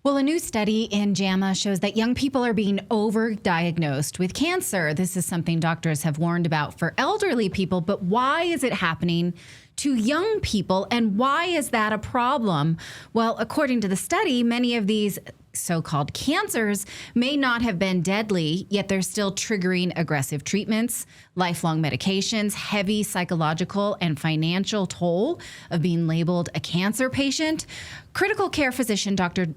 Well, a new study in JAMA shows that young people are being overdiagnosed with cancer. This is something doctors have warned about for elderly people, but why is it happening to young people, and why is that a problem? Well, according to the study, many of these so-called cancers may not have been deadly, yet they're still triggering aggressive treatments, lifelong medications, heavy psychological and financial toll of being labeled a cancer patient. Critical care physician Dr.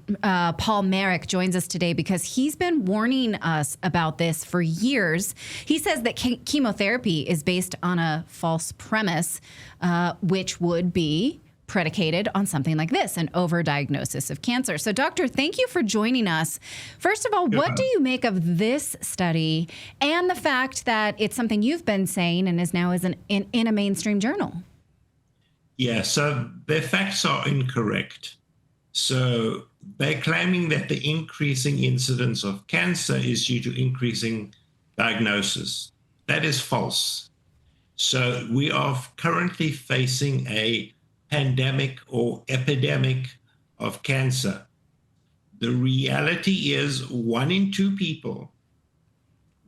Paul Merrick joins us today because he's been warning us about this for years. He says that chemotherapy is based on a false premise, which would be predicated on something like this, an overdiagnosis of cancer. So, doctor, thank you for joining us. First of all, what do you make of this study and the fact that it's something you've been saying and is now in a mainstream journal? Yeah, so their facts are incorrect. So they're claiming that the increasing incidence of cancer is due to increasing diagnosis. That is false. So we are currently facing a pandemic or epidemic of cancer. The reality is 1 in 2 people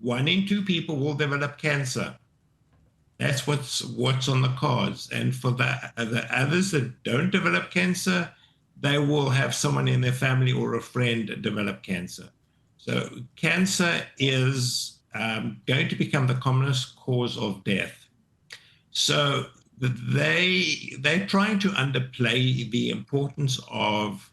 will develop cancer. That's what's on the cards. And for the others that don't develop cancer, they will have someone in their family or a friend develop cancer. So cancer is going to become the commonest cause of death. So they're trying to underplay the importance of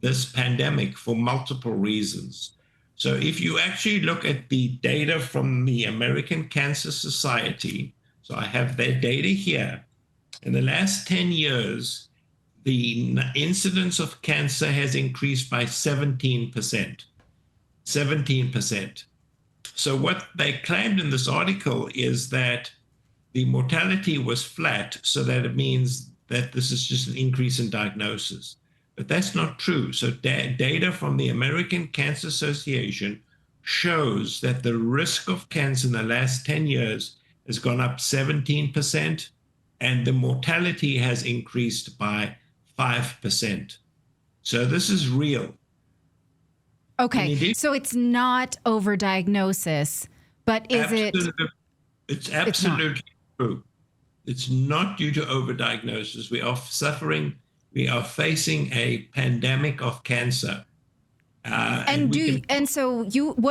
this pandemic for multiple reasons. So if you actually look at the data from the American Cancer Society, so I have their data here, in the last 10 years, the incidence of cancer has increased by 17%. 17%. So what they claimed in this article is that the mortality was flat, so that it means that this is just an increase in diagnosis. But that's not true. So data from the American Cancer Association shows that the risk of cancer in the last 10 years has gone up 17%, and the mortality has increased by 5%. So this is real. Okay, so it's not overdiagnosis, but is it? It's absolutely true. It's not due to overdiagnosis. We are facing a pandemic of cancer. What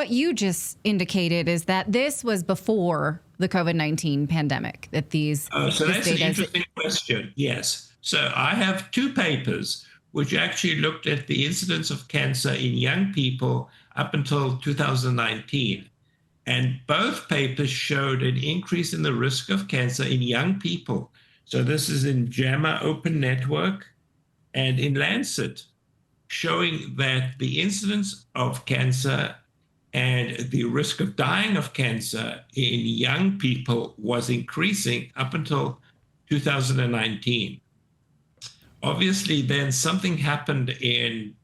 you just indicated is that this was before the COVID-19 pandemic, that these. So that's an interesting question. Yes. So I have 2 papers which actually looked at the incidence of cancer in young people up until 2019. And both papers showed an increase in the risk of cancer in young people. So this is in JAMA Open Network and in Lancet, showing that the incidence of cancer and the risk of dying of cancer in young people was increasing up until 2019. Obviously, then something happened in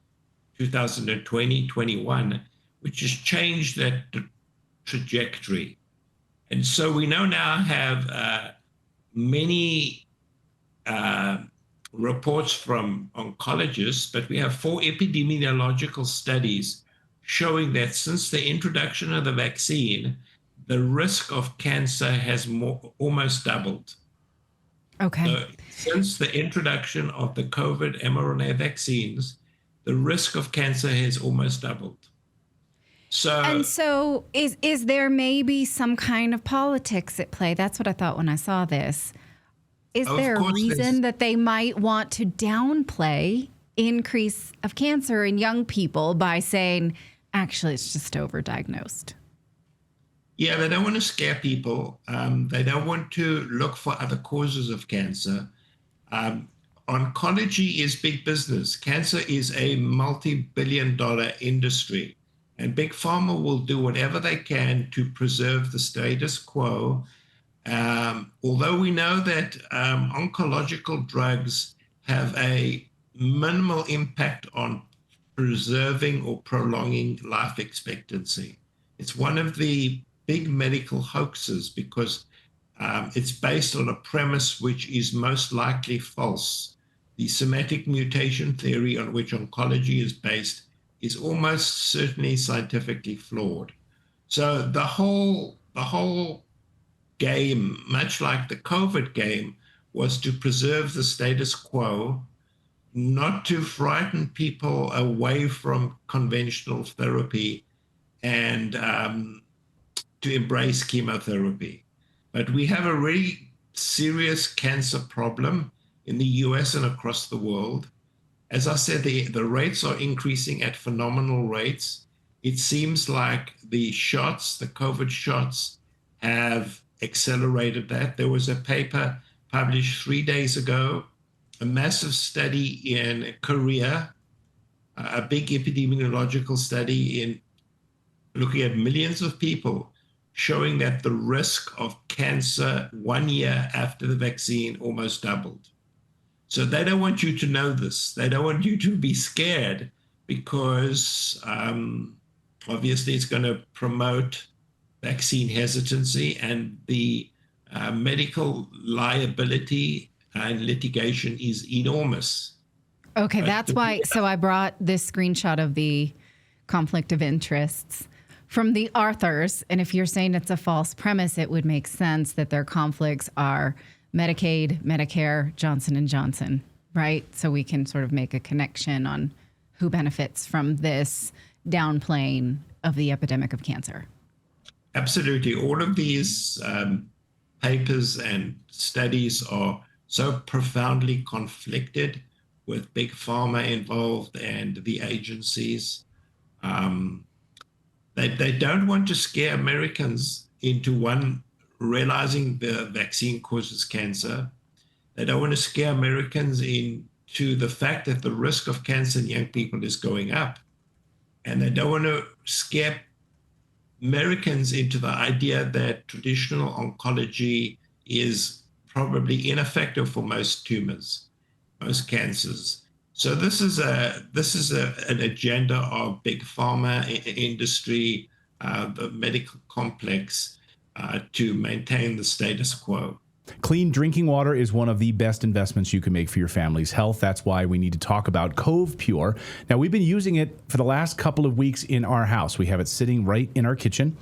2020, 21, which has changed that trajectory. And so we now have many reports from oncologists, but we have 4 epidemiological studies showing that since the introduction of the vaccine, the risk of cancer has almost doubled. Okay. So since the introduction of the COVID mRNA vaccines, the risk of cancer has almost doubled. So is there maybe some kind of politics at play? That's what I thought when I saw this. Is there a reason that they might want to downplay increase of cancer in young people by saying, actually, it's just overdiagnosed? Yeah, they don't want to scare people. They don't want to look for other causes of cancer. Oncology is big business. Cancer is a multi-billion-dollar industry. And Big Pharma will do whatever they can to preserve the status quo. Although we know that oncological drugs have a minimal impact on preserving or prolonging life expectancy. It's one of the big medical hoaxes because it's based on a premise which is most likely false. the somatic mutation theory on which oncology is based is almost certainly scientifically flawed. So the whole game, much like the COVID game, was to preserve the status quo, not to frighten people away from conventional therapy and to embrace chemotherapy. But we have a really serious cancer problem in the US and across the world. As I said, the rates are increasing at phenomenal rates. It seems like the COVID shots have accelerated that. There was a paper published 3 days ago, a massive study in Korea, a big epidemiological study in looking at millions of people, showing that the risk of cancer 1 year after the vaccine almost doubled. So they don't want you to know this. They don't want you to be scared because obviously it's going to promote vaccine hesitancy, and the medical liability and litigation is enormous. Okay, that's why. So I brought this screenshot of the conflict of interests from the authors. And if you're saying it's a false premise, it would make sense that their conflicts are Medicaid, Medicare, Johnson & Johnson, right? So we can sort of make a connection on who benefits from this downplaying of the epidemic of cancer. Absolutely. All of these papers and studies are so profoundly conflicted with big pharma involved and the agencies. They don't want to scare Americans into realizing the vaccine causes cancer. They don't want to scare Americans into the fact that the risk of cancer in young people is going up. And they don't want to scare Americans into the idea that traditional oncology is probably ineffective for most tumors, most cancers. So this is an agenda of big pharma industry, the medical complex, to maintain the status quo. Clean drinking water is one of the best investments you can make for your family's health. That's why we need to talk about Cove Pure. Now, we've been using it for the last couple of weeks in our house. We have it sitting right in our kitchen,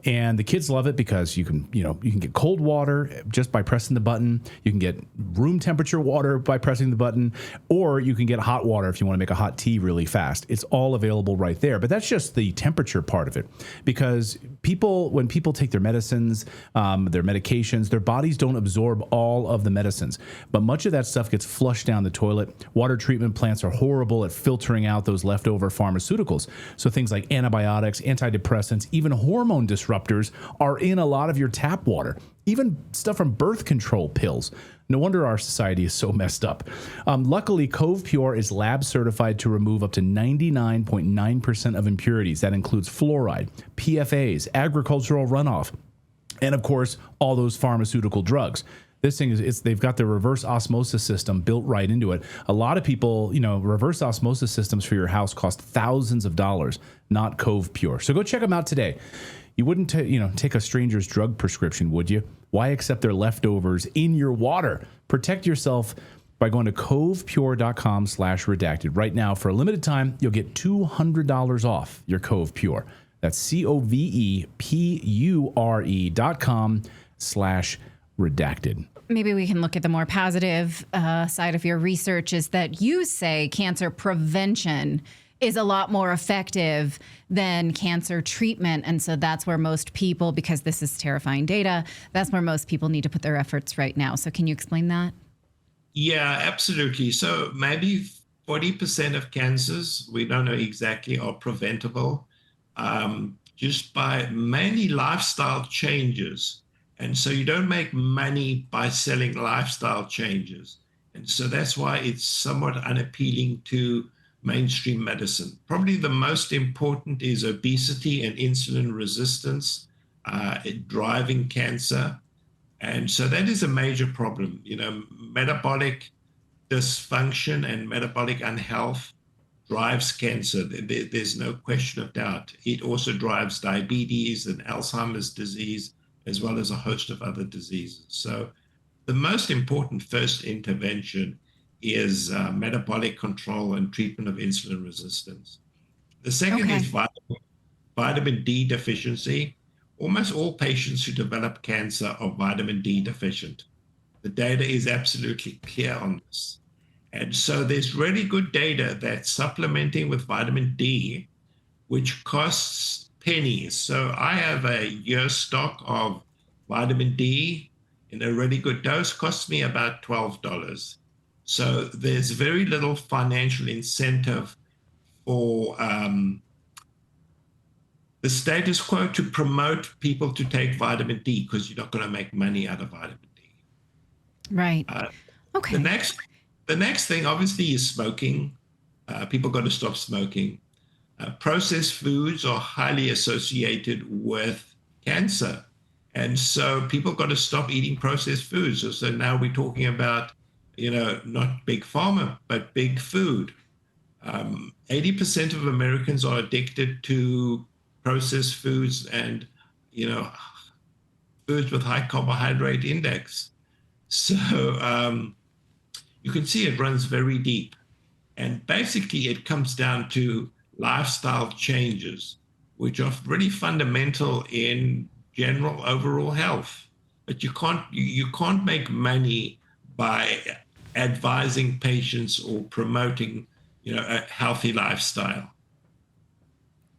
and the kids love it because you can get cold water just by pressing the button. You can get room temperature water by pressing the button, or you can get hot water if you want to make a hot tea really fast. It's all available right there. But that's just the temperature part of it, because when people take their medicines, their medications, their bodies don't absorb all of the medicines, but much of that stuff gets flushed down the toilet. Water treatment plants are horrible at filtering out those leftover pharmaceuticals. So things like antibiotics, antidepressants, even hormone disruptors are in a lot of your tap water, even stuff from birth control pills. No wonder our society is so messed up. Luckily, Cove Pure is lab certified to remove up to 99.9% of impurities. That includes fluoride, PFAs, agricultural runoff, and of course, all those pharmaceutical drugs. This thing they've got the reverse osmosis system built right into it. A lot of people, reverse osmosis systems for your house cost thousands of dollars, not Cove Pure. So go check them out today. You wouldn't, take a stranger's drug prescription, would you? Why accept their leftovers in your water? Protect yourself by going to covepure.com/redacted. Right now, for a limited time, you'll get $200 off your Cove Pure. That's covepure.com/redacted. Maybe we can look at the more positive side of your research, is that you say cancer prevention is a lot more effective than cancer treatment. And so that's where most people, because this is terrifying data, that's where most people need to put their efforts right now. So can you explain that? Yeah, absolutely. So maybe 40% of cancers, we don't know exactly, are preventable just by mainly lifestyle changes. And so you don't make money by selling lifestyle changes. And so that's why it's somewhat unappealing to mainstream medicine. Probably the most important is obesity and insulin resistance driving cancer. And so that is a major problem. Metabolic dysfunction and metabolic unhealth drives cancer. There's no question of doubt. It also drives diabetes and Alzheimer's disease, as well as a host of other diseases. So the most important first intervention is metabolic control and treatment of insulin resistance. The second Okay. is vitamin D deficiency. Almost all patients who develop cancer are vitamin D deficient. The data is absolutely clear on this. And so there's really good data that supplementing with vitamin D, which costs pennies. So I have a year's stock of vitamin D in a really good dose, costs me about $12. So there's very little financial incentive for the status quo to promote people to take vitamin D, because you're not going to make money out of vitamin D. Right. Okay. The next thing, obviously, is smoking. People got to stop smoking. Processed foods are highly associated with cancer. And so people got to stop eating processed foods. So now we're talking about, not big pharma, but big food. 80% of Americans are addicted to processed foods and, foods with high carbohydrate index. So you can see it runs very deep. And basically it comes down to lifestyle changes, which are really fundamental in general overall health. But you can't make money by advising patients or promoting, a healthy lifestyle.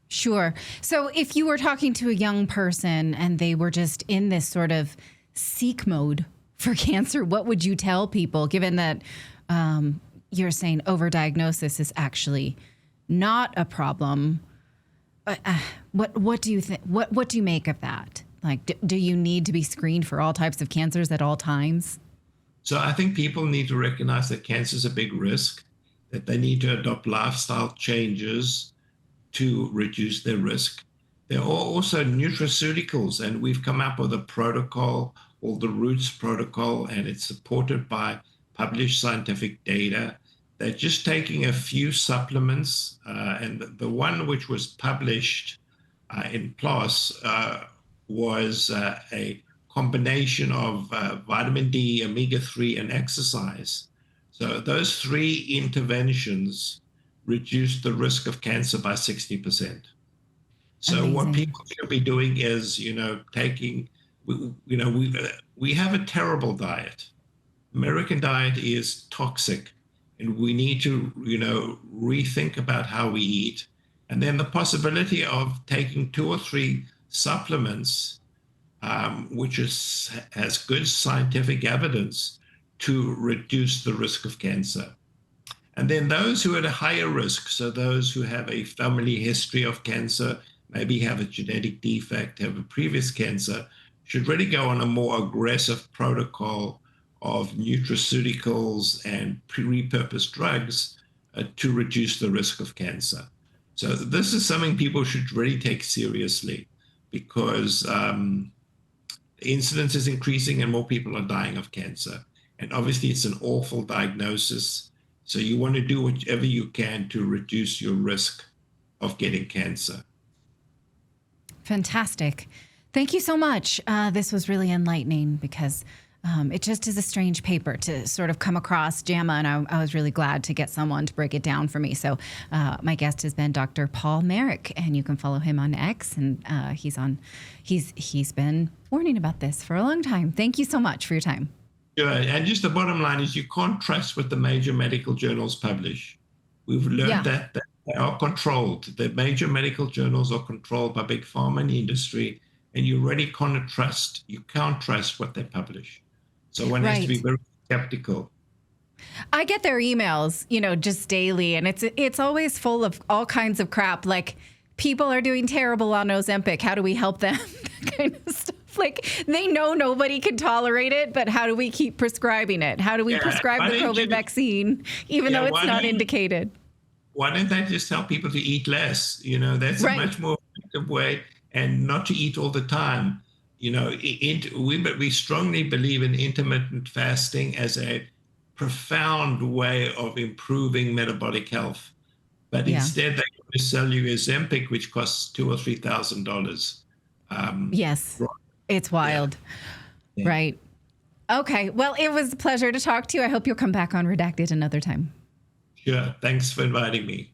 Sure. So if you were talking to a young person and they were just in this sort of seek mode for cancer, what would you tell people, given that you're saying overdiagnosis is actually not a problem? What do you think? What do you make of that? Like, do you need to be screened for all types of cancers at all times? So I think people need to recognize that cancer is a big risk, that they need to adopt lifestyle changes to reduce their risk. There are also nutraceuticals, and we've come up with a protocol, called the Roots protocol, and it's supported by published scientific data, that just taking a few supplements, and the one which was published in PLOS was a combination of vitamin D, omega-3, and exercise. So those three interventions reduced the risk of cancer by 60%. So Amazing. what people should be doing is, we have a terrible diet. American diet is toxic, and we need to, rethink about how we eat. And then the possibility of taking 2 or 3 supplements, which has good scientific evidence to reduce the risk of cancer. And then those who are at a higher risk, so those who have a family history of cancer, maybe have a genetic defect, have a previous cancer, should really go on a more aggressive protocol of nutraceuticals and repurposed drugs to reduce the risk of cancer. So this is something people should really take seriously, because the incidence is increasing and more people are dying of cancer. And obviously it's an awful diagnosis. So you want to do whatever you can to reduce your risk of getting cancer. Fantastic. Thank you so much. This was really enlightening, because it just is a strange paper to sort of come across JAMA, and I was really glad to get someone to break it down for me. So my guest has been Dr. Paul Marik, and you can follow him on X, and he's been warning about this for a long time. Thank you so much for your time. Sure. And just the bottom line is you can't trust what the major medical journals publish. We've learned that they are controlled. The major medical journals are controlled by big pharma and industry, and you really can't trust what they publish. So one has to be very skeptical. I get their emails, just daily, and it's always full of all kinds of crap, like people are doing terrible on Ozempic. How do we help them? That kind of stuff. Like, they know nobody can tolerate it, but how do we keep prescribtive it? How do we prescribe the COVID vaccine, even though it's not indicated? Why don't they just tell people to eat less? That's a much more effective way, and not to eat all the time. We strongly believe in intermittent fasting as a profound way of improving metabolic health. But instead, they want to sell you Ozempic, which costs $2,000 or $3,000. Yes, it's wild. Yeah. Right. Okay. Well, it was a pleasure to talk to you. I hope you'll come back on Redacted another time. Sure. Thanks for inviting me.